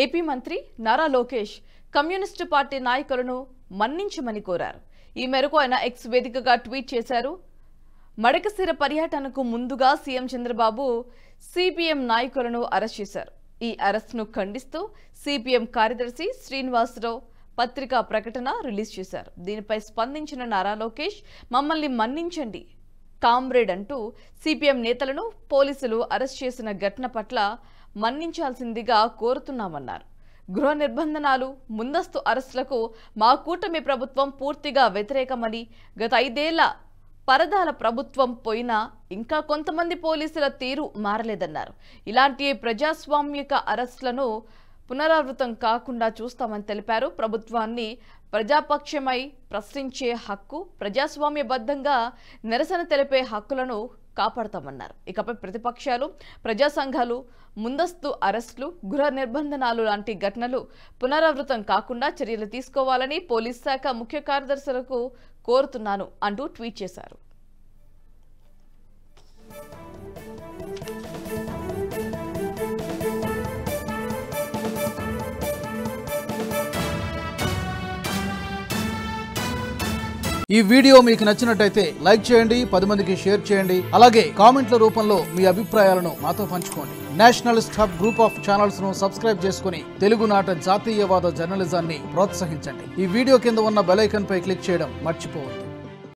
AP మంత్రి Nara Lokesh communist party నాయకులను మన్నించమని కోరారు. ఈ మేరకు ఆయన ఎక్స్ వేదికగా ట్వీట్ చేశారు. మడకశిర పర్యటనకు ముందుగా సీఎం చంద్రబాబు సిపిఎం నాయకులను అరెస్ట్ చేశారు. ఈ అరెస్ట్ను ఖండిస్తూ సిపిఎం కార్యదర్శి శ్రీనివాసరావు పత్రికా ప్రకటన రిలీజ్ చేశారు. దీనిపై స్పందించిన నారా లోకేష్ మమ్మల్ని మన్నించండి కామ్రేడ్ అంటూ సిపిఎం నేతలను పోలీసులు అరెస్ట్ చేసిన ఘటన పట్ల మన్నించాల్సిందిగా కోరుతున్నామన్నారు. గృహ నిర్బంధనాలు, ముందస్తు అరెస్టులకు మా కూటమి ప్రభుత్వం పూర్తిగా వ్యతిరేకమని, గత 5 ఏళ్ల పరదాల ప్రభుత్వం పోయినా ఇంకా కొంతమంది పోలీసుల తీరు మారలేదన్నారు. ఇలాంటి ప్రజాస్వామిక అరెస్టులను పునరావృతం కాకుండా చూస్తామని తెలిపారు. ప్రభుత్వాన్ని ప్రజాపక్షమై ప్రశ్నించే హక్కు, ప్రజాస్వామ్యబద్ధంగా నిరసన తెలిపే హక్కులను కాపాడతామన్నారు. ఇకపై ప్రతిపక్షాలు, ప్రజా సంఘాలు ముందస్తు అరెస్టులు, గృహ నిర్బంధనాలు లాంటి ఘటనలు పునరావృతం కాకుండా చర్యలు తీసుకోవాలని పోలీస్ శాఖ ముఖ్య కార్యదర్శులకు కోరుతున్నాను అంటూ ట్వీట్ చేశారు. ఈ వీడియో మీకు నచ్చినట్టయితే లైక్ చేయండి, 10 మందికి షేర్ చేయండి. అలాగే కామెంట్ల రూపంలో మీ అభిప్రాయాలను మాతో పంచుకోండి. Nationalist hub group of channels ను సబ్స్క్రైబ్ చేసుకుని తెలుగునాట జాతీయవాద జర్నలిజాన్ని ప్రోత్సహించండి. ఈ వీడియో కింద ఉన్న బెల్ ఐకాన్ పై క్లిక్ చేయడం మర్చిపోవద్దు.